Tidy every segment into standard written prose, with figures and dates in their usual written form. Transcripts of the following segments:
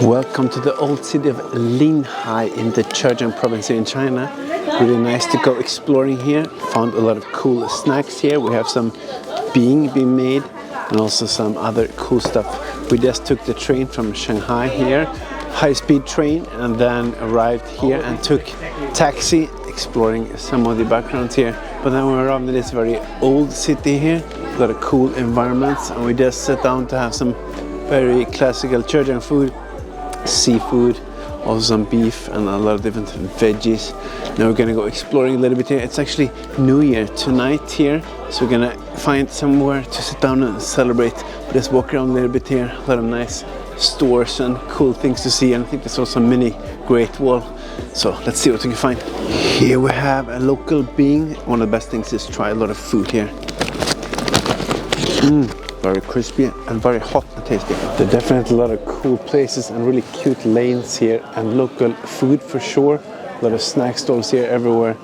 Welcome to the old city of Linhai in the Zhejiang Province here in China. Really nice to go exploring here. Found a lot of cool snacks here. We have some being made and also some other cool stuff. We just took the train from Shanghai here, high-speed train, and then arrived here and took taxi, exploring some of the backgrounds here. But then we arrived in this very old city here, a lot of cool environments, and we just sat down to have some very classical Zhejiang food, seafood, also some beef and a lot of different veggies. Now we're gonna go exploring a little bit here. It's actually New Year tonight here, so we're gonna find somewhere to sit down and celebrate. Just walk around a little bit here. A lot of nice stores and cool things to see, and I think there's also a mini Great Wall. So let's see what we can find. Here we have a local being. One of the best things is try a lot of food here. Very crispy and very hot and tasty. There are definitely a lot of cool places and really cute lanes here, and local food for sure. A lot of snack stalls here everywhere.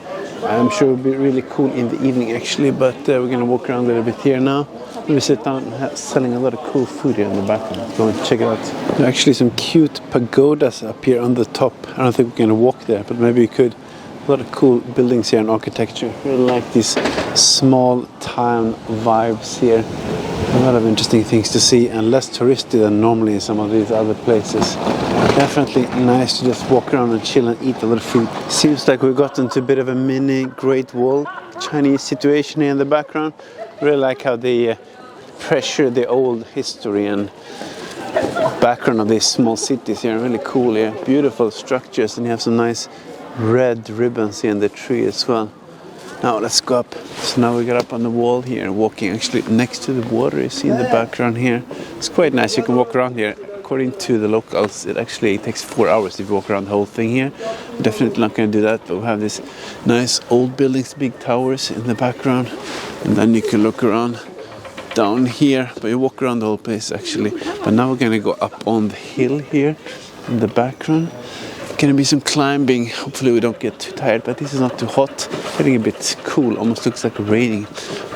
I'm sure it will be really cool in the evening actually, but we're going to walk around a little bit here now. We sit down and selling a lot of cool food here in the background. Go and check it out. There are actually some cute pagodas up here on the top. I don't think we're going to walk there, but maybe we could. A lot of cool buildings here and architecture. Really like these small town vibes here. A lot of interesting things to see and less touristy than normally in some of these other places. Definitely nice to just walk around and chill and eat a lot of food. Seems like we got into a bit of a mini Great Wall Chinese situation here in the background. Really like how they pressure the old history and background of these small cities here. Really cool here. Beautiful structures, and you have some nice red ribbons here in the tree as well. Now let's go up. So now we got up on the wall here, walking actually next to the water. You see in the background here. It's quite nice. You can walk around here. According to the locals, it actually takes 4 hours if you walk around the whole thing here. I'm definitely not going to do that, but we have these nice old buildings, big towers in the background, and then you can look around down here. But you walk around the whole place actually. But now we're going to go up on the hill here in the background. Gonna be some climbing. Hopefully we don't get too tired, but this is not too hot. Getting a bit cool, almost looks like raining,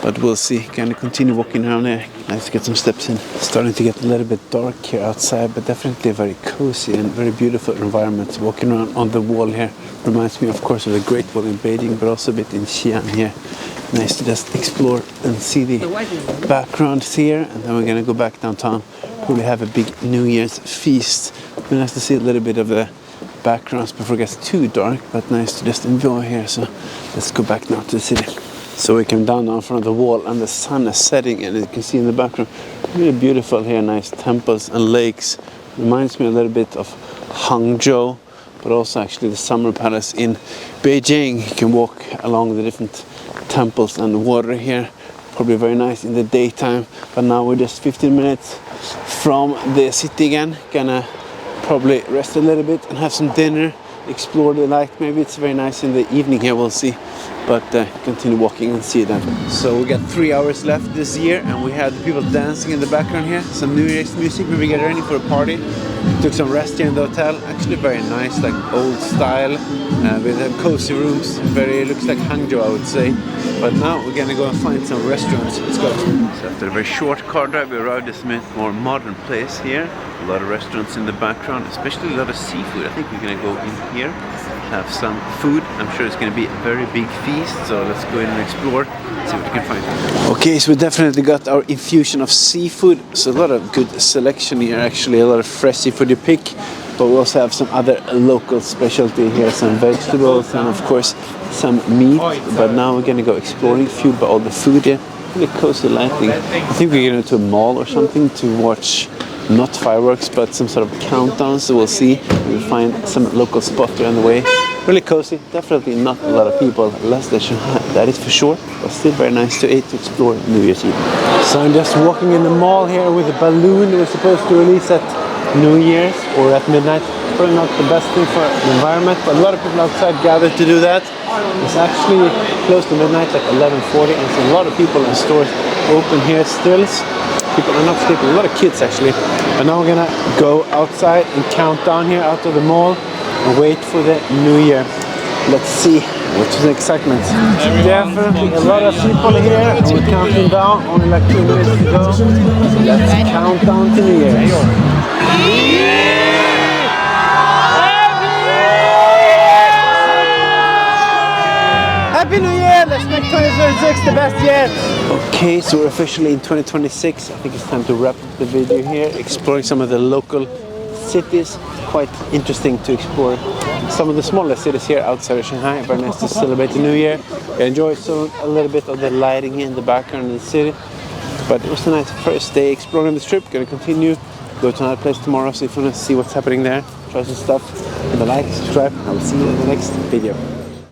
but we'll see. Gonna continue walking around here. Nice to get some steps in. Starting to get a little bit dark here outside, but definitely a very cozy and very beautiful environment. Walking around on the wall here reminds me of course of the Great Wall in Beijing, but also a bit in Xi'an here. Nice to just explore and see the backgrounds here, and then we're gonna go back downtown. Probably have a big New Year's feast. We're nice to see a little bit of the backgrounds before it gets too dark, but nice to just enjoy here. So let's go back now to the city. So we came down now in front of the wall, and the sun is setting, and you can see in the background really beautiful here, nice temples and lakes. Reminds me a little bit of Hangzhou, but also actually the summer palace in Beijing. You can walk along the different temples and water here. Probably very nice in the daytime, but now we're just 15 minutes from the city again. Gonna probably rest a little bit and have some dinner, explore the light. Maybe it's very nice in the evening here, we'll see. But continue walking and see them. So we got 3 hours left this year, and we had people dancing in the background here. Some New Year's music. We get ready for a party. Took some rest here in the hotel. Actually very nice, like old style, with cozy rooms. Very looks like Hangzhou, I would say. But now we're gonna go and find some restaurants. Let's go. So after a very short car drive, we arrived at a more modern place here. A lot of restaurants in the background, especially a lot of seafood. I think we're gonna go in here, have some food. I'm sure it's gonna be a very big feast, so let's go in and explore, see what we can find. Okay, so we definitely got our infusion of seafood. So a lot of good selection here actually, a lot of fresh seafood you pick. But we also have some other local specialty here, some vegetables and of course some meat. But now we're gonna go exploring, fueled by all the food here. Really cozy lighting. I think we're going to a mall or something to watch not fireworks, but some sort of countdown. So we'll see. We'll find some local spot here on the way. Really cozy. Definitely not a lot of people, less than Shanghai, that is for sure. But still very nice to eat, to explore New Year's Eve. So I'm just walking in the mall here with a balloon we're supposed to release at New Year's or at midnight. Probably not the best thing for the environment, but a lot of people outside gathered to do that. It's actually close to midnight, like 11:40, and so a lot of people in stores open here still. People are not sleeping, a lot of kids actually. But now we're gonna go outside and count down here out of the mall and wait for the New Year. Let's see, what's the excitement? Definitely a lot of people here. We're counting down, only like 2 minutes to go. Let's count down to New Year. 2026, the best year! Okay, so we're officially in 2026. I think it's time to wrap up the video here, exploring some of the local cities. Quite interesting to explore some of the smaller cities here outside of Shanghai. Very nice to celebrate the new year. Enjoy a little bit of the lighting in the background of the city. But it was a nice first day exploring this trip. Gonna continue, go to another place tomorrow, so if you wanna see what's happening there, try some stuff, hit the like, subscribe, I will see you in the next video.